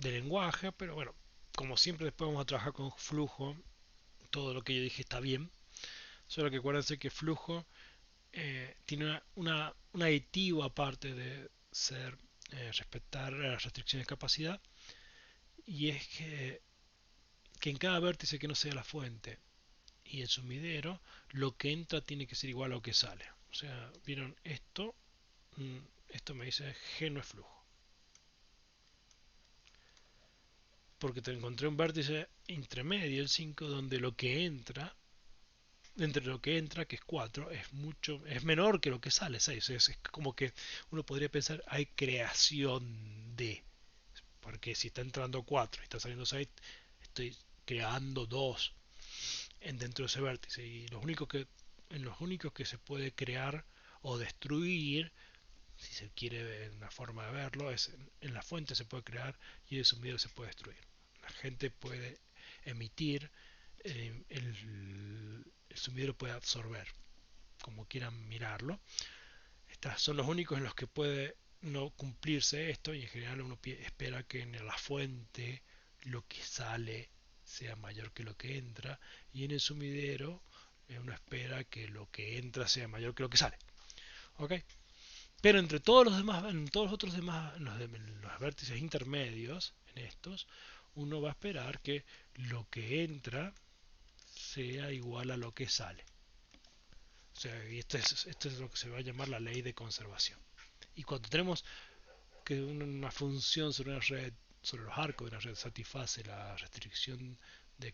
lenguaje, pero bueno, como siempre después vamos a trabajar con flujo. Todo lo que yo dije está bien, solo que acuérdense que flujo tiene un aditivo aparte de ser respetar las restricciones de capacidad, y es que en cada vértice que no sea la fuente y el sumidero, lo que entra tiene que ser igual a lo que sale. O sea, vieron esto, esto me dice G no es flujo, porque te encontré un vértice intermedio, el 5, donde lo que entra, entre lo que entra, que es 4, es menor que lo que sale, 6. Es como que uno podría pensar, hay creación de, porque si está entrando 4 y está saliendo 6, estoy creando 2. dentro de ese vértice. Y los únicos que se puede crear o destruir, si se quiere una forma de verlo, es en la fuente se puede crear y en el sumidero se puede destruir. La gente puede emitir, el sumidero puede absorber, como quieran mirarlo. Estos son los únicos en los que puede no cumplirse esto, y en general uno espera que en la fuente lo que sale sea mayor que lo que entra, y en el sumidero uno espera que lo que entra sea mayor que lo que sale. ¿Ok? Pero entre todos los demás, en todos los otros demás, los vértices intermedios, en estos, uno va a esperar que lo que entra sea igual a lo que sale. O sea, y esto es lo que se va a llamar la ley de conservación. Y cuando tenemos que una función sobre una red, sobre los arcos de una red, satisface la restricción de,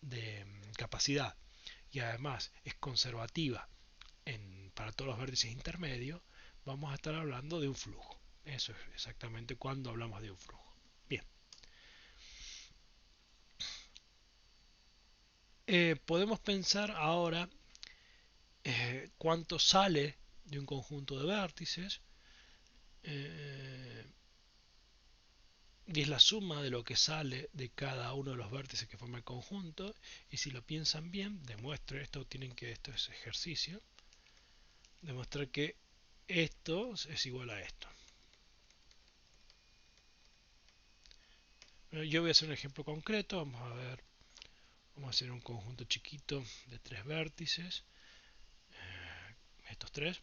de capacidad, y además es conservativa para todos los vértices intermedios, vamos a estar hablando de un flujo. Eso es exactamente cuando hablamos de un flujo. Bien. Podemos pensar ahora cuánto sale de un conjunto de vértices, eh, y es la suma de lo que sale de cada uno de los vértices que forma el conjunto. Y si lo piensan bien, demuestre esto, esto es ejercicio, demostrar que esto es igual a esto. Yo voy a hacer un ejemplo concreto. Vamos a hacer un conjunto chiquito de 3 vértices, estos 3.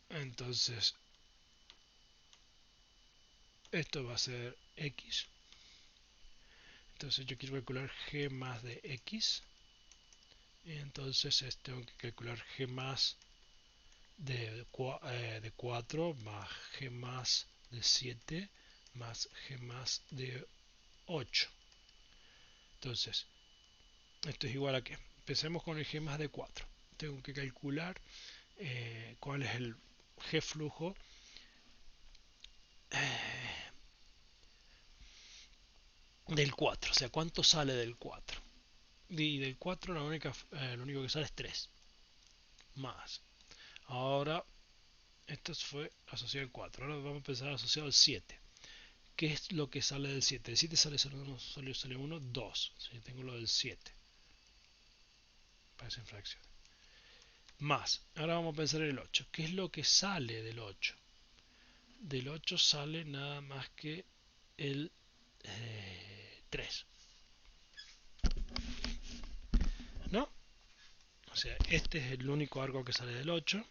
Entonces esto va a ser x. Entonces yo quiero calcular g más de x. Y entonces tengo que calcular g más de 4 más g más de 7 más g más de 8. Entonces, esto es igual a qué. Empecemos con el g más de 4. Tengo que calcular cuál es el g flujo del 4, o sea, cuánto sale del 4. Y del 4 lo único que sale es 3 más. Ahora, esto fue asociado al 4. Ahora vamos a empezar asociado al 7. ¿Qué es lo que sale del 7? El 7 sale solo 1, sale 1, 2. Si tengo lo del 7. Parecen fracciones. Más. Ahora vamos a pensar en el 8. ¿Qué es lo que sale del 8? Del 8 sale nada más que el 3. ¿No? O sea, este es el único arco que sale del 8.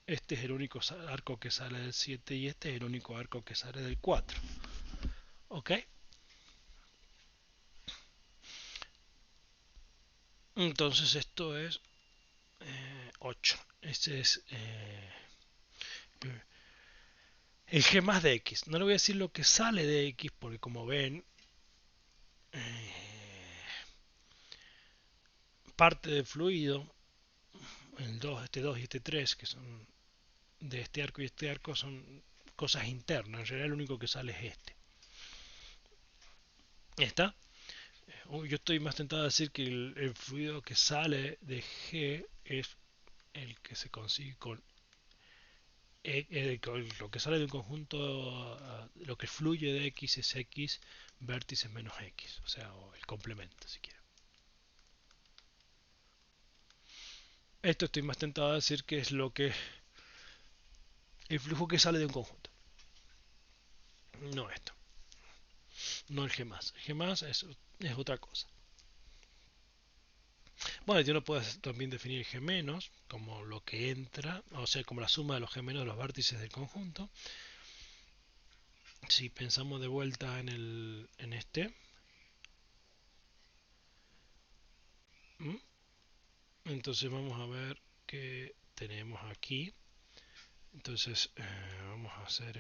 Este es el único arco que sale del 7 y este es el único arco que sale del 4. ¿Ok? Entonces esto es 8. Este es el g más de x. No le voy a decir lo que sale de x porque como ven, parte del fluido, este 2 y este 3, que son de este arco y este arco, son cosas internas. En realidad lo único que sale es este. ¿Está? Yo estoy más tentado a decir que el fluido que sale de G es el que se consigue con lo que sale de un conjunto, lo que fluye de X es X vértices menos X, o sea, o el complemento si quieren. Esto estoy más tentado a decir que es lo que el flujo que sale de un conjunto. No esto, no el G más. El G más es otra cosa. Bueno, yo no puedo también definir G menos como lo que entra, o sea, como la suma de los G menos de los vértices del conjunto. Si pensamos de vuelta en este, entonces vamos a ver que tenemos aquí. Entonces vamos a hacer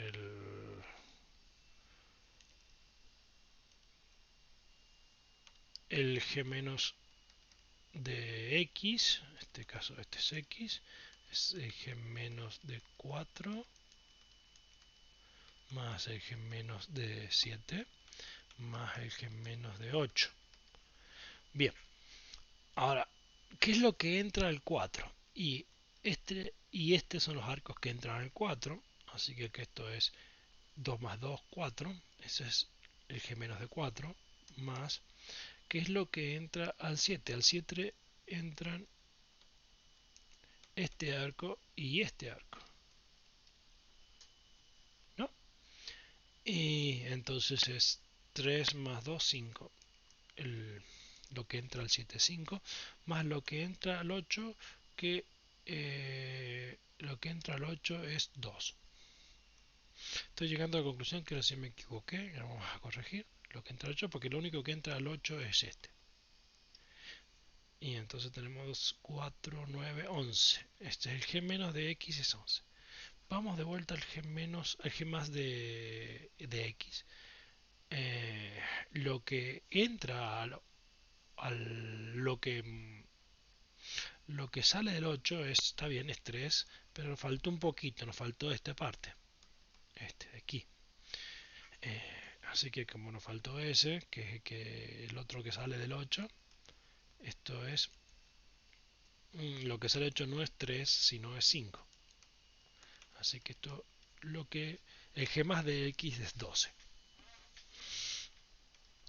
el g menos de x, en este caso este es x, es el g menos de 4 más el g menos de 7 más el g menos de 8. Bien, ahora, ¿qué es lo que entra al 4? Y este son los arcos que entran al 4, así que esto es 2 más 2, 4, ese es el g menos de 4, más, ¿qué es lo que entra al 7? Al 7 entran este arco y este arco, ¿no? Y entonces es 3 más 2, 5. Lo que entra al 7 es 5, más lo que entra al 8, que lo que entra al 8 es 2. Estoy llegando a la conclusión que recién me equivoqué, vamos a corregir lo que entra al 8, porque lo único que entra al 8 es este. Y entonces tenemos 4, 9, 11. Este es el g menos de x, es 11. Vamos de vuelta al g menos, al g más de x. Lo que entra lo que sale del 8 está bien, es 3, pero nos faltó un poquito, nos faltó esta parte, este de aquí. Así que como nos faltó ese, que el otro que sale del 8, esto es, lo que sale del 8 no es 3, sino es 5. Así que esto, el g más de x es 12.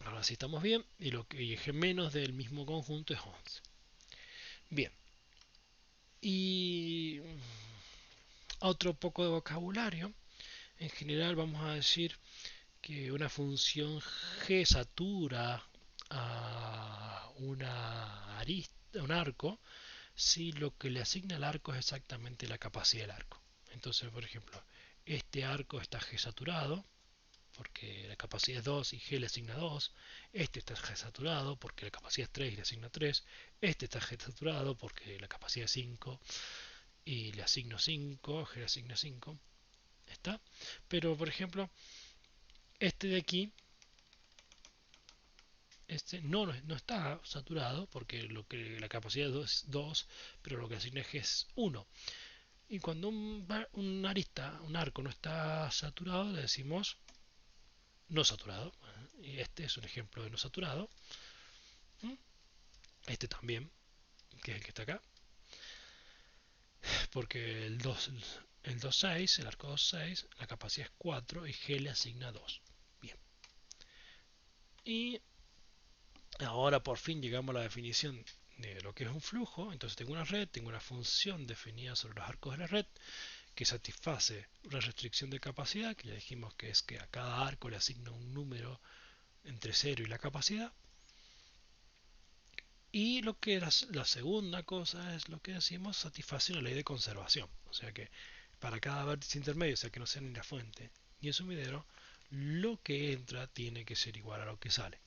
Ahora sí estamos bien, y el g menos del mismo conjunto es 11. Bien, y otro poco de vocabulario. En general vamos a decir que una función g satura a un arco si lo que le asigna al arco es exactamente la capacidad del arco. Entonces, por ejemplo, este arco está g saturado porque la capacidad es 2 y g le asigna 2. Este está g saturado porque la capacidad es 3 y le asigna 3. Este está g saturado porque la capacidad es 5 y le asigno 5, g le asigna 5. ¿Está? Pero, por ejemplo, este de aquí, este no está saturado porque la capacidad es 2, pero lo que asigna G es 1. Y cuando un arco no está saturado, le decimos no saturado. Y este es un ejemplo de no saturado. Este también, que es el que está acá. Porque el 2,6, el arco 2,6, la capacidad es 4 y G le asigna 2. Bien. Y ahora por fin llegamos a la definición de lo que es un flujo. Entonces tengo una red, tengo una función definida sobre los arcos de la red que satisface una restricción de capacidad, que ya dijimos que es que a cada arco le asigna un número entre 0 y la capacidad. Y lo que la segunda cosa es lo que decimos satisface una ley de conservación. O sea que para cada vértice intermedio, o sea que no sea ni la fuente ni el sumidero, lo que entra tiene que ser igual a lo que sale.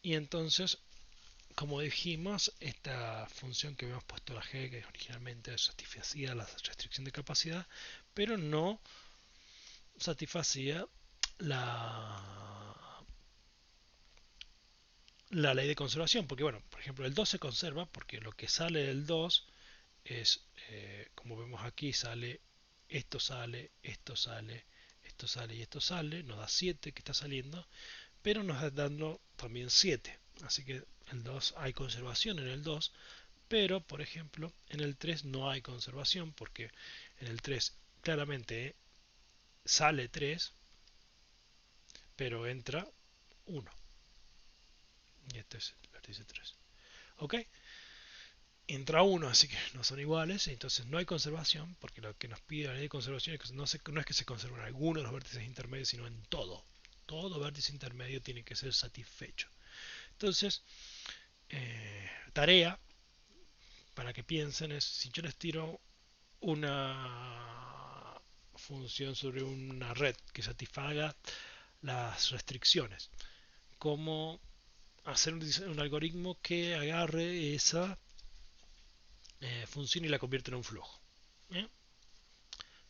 Y entonces, como dijimos, esta función que habíamos puesto la g, que originalmente satisfacía la restricción de capacidad, pero no satisfacía la, la ley de conservación, porque bueno, por ejemplo, el 2 se conserva porque lo que sale del 2 es, como vemos aquí, esto sale, esto sale, esto sale y esto sale, nos da 7 que está saliendo, pero nos está dando también 7, así que el 2 hay conservación en el 2, pero por ejemplo en el 3 no hay conservación porque en el 3 claramente sale 3, pero entra 1. Y este es el vértice 3. ¿Ok? Entra 1, así que no son iguales, entonces no hay conservación, porque lo que nos pide la ley de conservación es que no es que se conserven algunos de los vértices intermedios, sino en todo. Todo vértice intermedio tiene que ser satisfecho. Entonces, tarea para que piensen es, si yo les tiro una función sobre una red que satisfaga las restricciones, cómo hacer un algoritmo que agarre esa función y la convierta en un flujo. ¿Eh?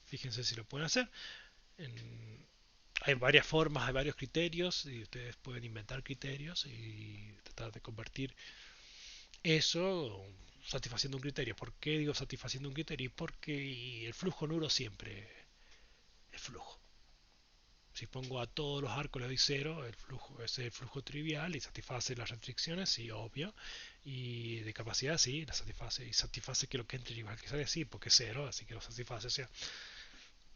Fíjense si lo pueden hacer. En, Hay varias formas, hay varios criterios y ustedes pueden inventar criterios y tratar de convertir eso satisfaciendo un criterio. ¿Por qué digo satisfaciendo un criterio? Porque el flujo nulo siempre es flujo. Si pongo a todos los arcos le doy cero, el flujo es el flujo trivial y satisface las restricciones, sí, obvio. Y de capacidad, sí, la satisface. Y satisface que lo que entre igual que sale, sí, porque es cero, así que lo satisface. O sea.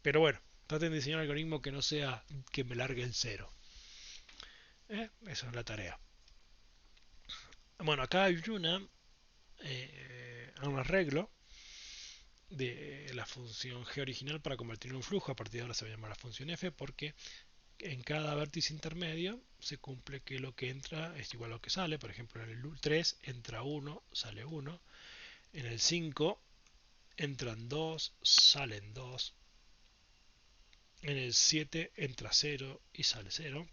Pero bueno, traten de diseñar un algoritmo que no sea que me largue el cero. Esa es la tarea. Bueno, acá hay un arreglo de la función g original para convertir en un flujo. A partir de ahora se va a llamar la función f porque en cada vértice intermedio se cumple que lo que entra es igual a lo que sale. Por ejemplo, en el 3 entra 1, sale 1. En el 5 entran 2, salen 2. En el 7 entra 0 y sale 0.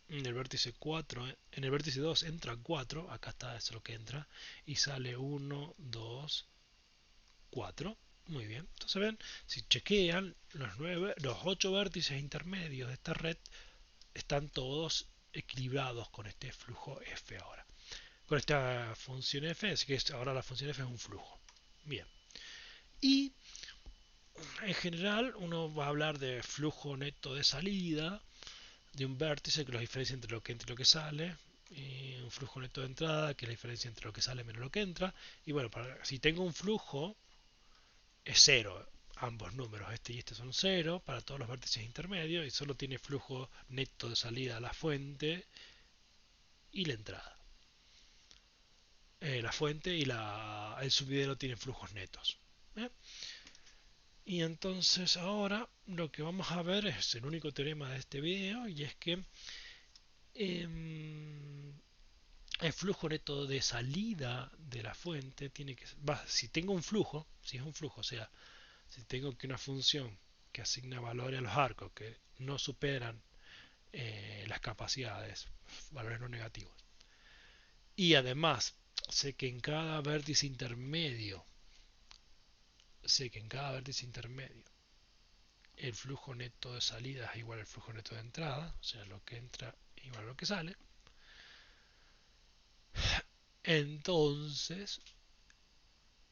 En el vértice 4, en el vértice 2 entra 4, acá está, es lo que entra, y sale 1, 2, 4. Muy bien. Entonces ven, si chequean los 8 vértices intermedios de esta red están todos equilibrados con este flujo f ahora. Con esta función f, así que ahora la función f es un flujo. Bien. Y en general uno va a hablar de flujo neto de salida de un vértice, que es la diferencia entre lo que entra y lo que sale, y un flujo neto de entrada, que es la diferencia entre lo que sale menos lo que entra. Y bueno, si tengo un flujo, es cero. Ambos números, este y este, son cero para todos los vértices intermedios y solo tiene flujo neto de salida a la fuente y la entrada. La fuente y el subidero tienen flujos netos. ¿eh? Y entonces ahora lo que vamos a ver es el único teorema de este video, y es que el flujo neto de salida de la fuente tiene que si tengo un flujo, si es un flujo, o sea, si tengo que una función que asigna valores a los arcos que no superan las capacidades, valores no negativos, y además sé que en cada vértice intermedio el flujo neto de salida es igual al flujo neto de entrada, o sea, lo que entra es igual a lo que sale. Entonces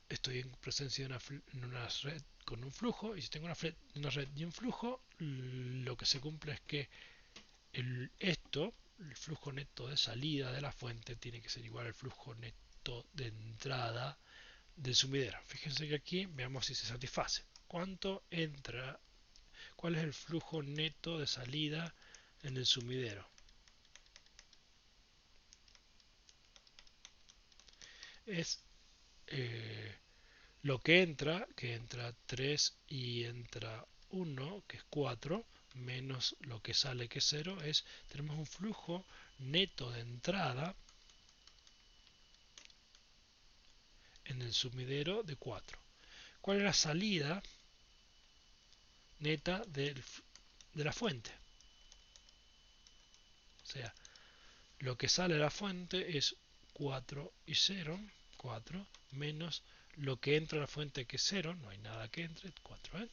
estoy en presencia de una red con un flujo, y si tengo una red y un flujo, lo que se cumple es que el flujo neto de salida de la fuente tiene que ser igual al flujo neto de entrada del sumidero. Fíjense que aquí veamos si se satisface. ¿Cuánto entra? ¿Cuál es el flujo neto de salida en el sumidero? Es lo que entra 3 y entra 1, que es 4, menos lo que sale, que es 0, tenemos un flujo neto de entrada en el sumidero de 4. ¿Cuál es la salida neta de la fuente? O sea, lo que sale de la fuente es 4 y 0, 4, menos lo que entra a la fuente, que es 0, no hay nada que entre, 4.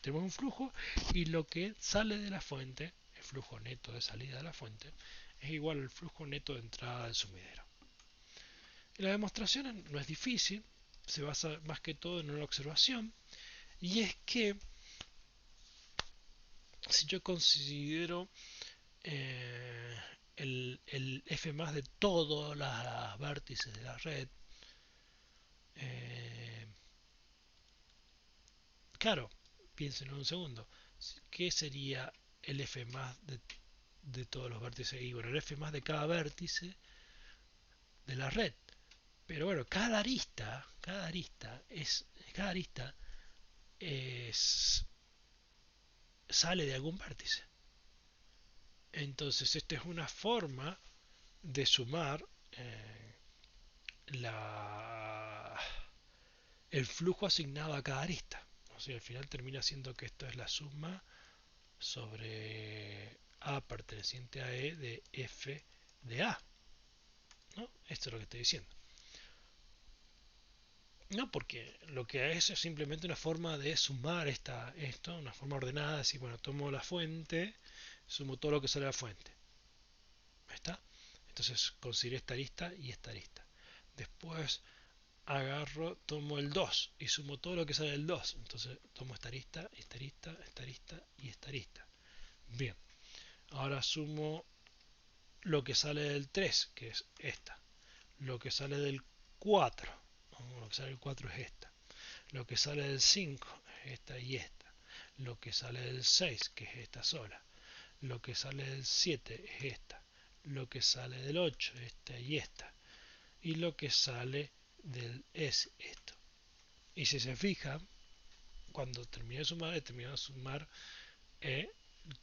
Tenemos un flujo, y lo que sale de la fuente, el flujo neto de salida de la fuente, es igual al flujo neto de entrada del sumidero. Y la demostración no es difícil, se basa más que todo en una observación, y es que si yo considero el f más de todos los vértices de la red, eh, claro, piensen un segundo, ¿qué sería el f más de todos los vértices? Y bueno, el f más de cada vértice de la red. Pero bueno, cada arista sale de algún vértice. Entonces, esta es una forma de sumar la, el flujo asignado a cada arista. O sea, al final termina siendo que esto es la suma sobre A perteneciente a E de F de A. ¿no? Esto es lo que estoy diciendo. No, porque lo que es simplemente una forma de sumar esto, una forma ordenada, decir, bueno, tomo la fuente, sumo todo lo que sale de la fuente. ¿Está? Entonces consideré esta lista y esta lista. Después agarro, tomo el 2 y sumo todo lo que sale del 2. Entonces tomo esta lista, esta lista, esta lista y esta lista. Bien, ahora sumo lo que sale del 3, que es esta. Lo que sale del 4, lo que sale del 4 es esta. Lo que sale del 5 es esta y esta. Lo que sale del 6, que es esta sola. Lo que sale del 7 es esta. Lo que sale del 8 es esta y esta. Y lo que sale del es esto. Y si se fijan, cuando terminé de sumar, he terminado de sumar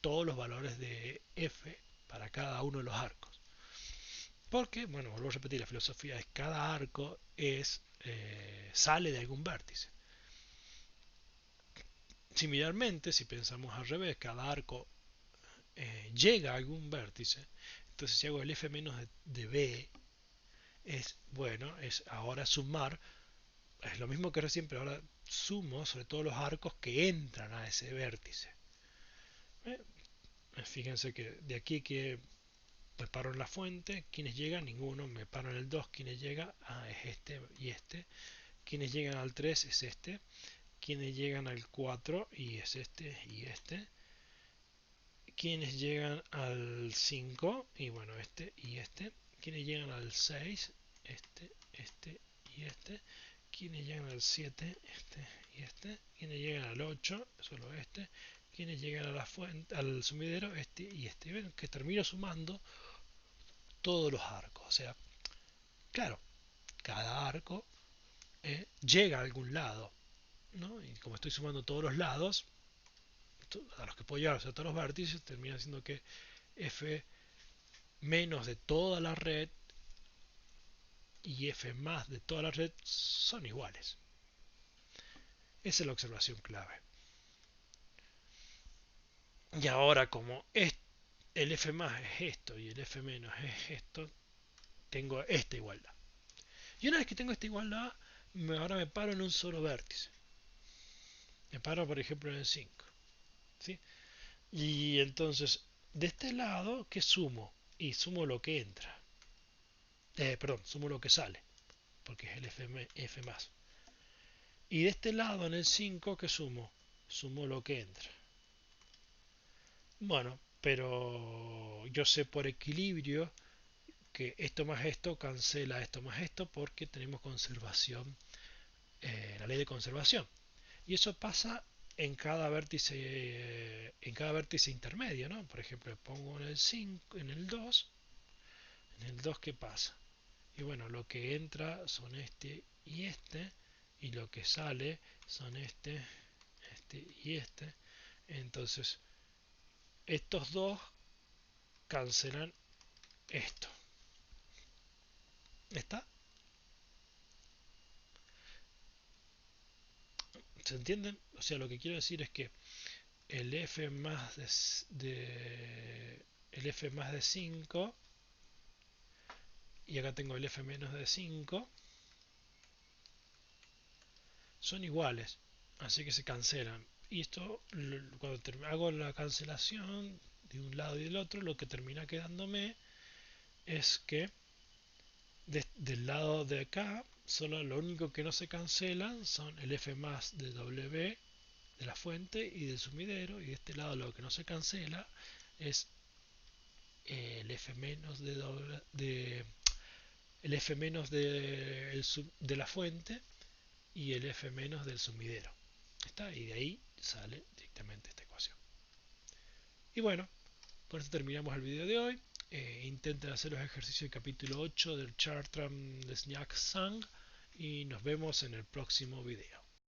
todos los valores de f para cada uno de los arcos. Porque, bueno, vuelvo a repetir, la filosofía es cada arco sale de algún vértice. Similarmente, si pensamos al revés, cada arco llega a algún vértice. Entonces, si hago el f menos de b, es bueno, es ahora sumar, es lo mismo que recién, pero ahora sumo sobre todos los arcos que entran a ese vértice. ¿Eh? Fíjense que de aquí que me paro en la fuente, ¿quiénes llegan? Ninguno. Me paro en el 2, ¿quiénes llegan? Ah, es este y este. ¿Quiénes llegan al 3? Es este. ¿Quiénes llegan al 4? Y es este y este. ¿Quiénes llegan al 5? Y bueno, este y este. ¿Quiénes llegan al 6? Este y este. ¿Quiénes llegan al 7? Este y este. ¿Quiénes llegan al 8? Solo este. ¿Quiénes llegan a la fuente, al sumidero? Este y este. Y ven que termino sumando todos los arcos. O sea, claro, cada arco llega a algún lado, ¿no? Y como estoy sumando todos los lados, a los que puedo llegar, o sea, todos los vértices, termina siendo que f menos de toda la red y f más de toda la red son iguales. Esa es la observación clave. Y ahora, como el f más es esto y el f menos es esto, tengo esta igualdad. Y una vez que tengo esta igualdad, ahora me paro en un solo vértice. Me paro, por ejemplo, en el 5. ¿Sí? Y entonces, de este lado, ¿qué sumo? Y sumo lo que entra. Perdón, sumo lo que sale, porque es el F más. Y de este lado, en el 5, ¿qué sumo? Sumo lo que entra. Bueno, pero yo sé por equilibrio que esto más esto cancela esto más esto porque tenemos conservación, la ley de conservación. Y eso pasa en cada vértice intermedio, ¿no? Por ejemplo, pongo en el 5, en el 2, en el 2 ¿qué pasa? Y bueno, lo que entra son este y lo que sale son este y este. Entonces, estos dos cancelan esto. ¿Está? ¿Se entienden? O sea, lo que quiero decir es que el f más el f más de 5 y acá tengo el f menos de 5 son iguales, así que se cancelan. Y esto, cuando hago la cancelación de un lado y del otro, lo que termina quedándome es que del lado de acá, solo lo único que no se cancelan son el f más de w de la fuente y del sumidero, y de este lado lo que no se cancela es el f menos el f menos de la fuente y el f menos del sumidero. ¿Está? Y de ahí sale directamente esta ecuación. Y bueno, con esto terminamos el video de hoy. Intenten hacer los ejercicios del capítulo 8 del Chartram de Snyk Sang y nos vemos en el próximo video.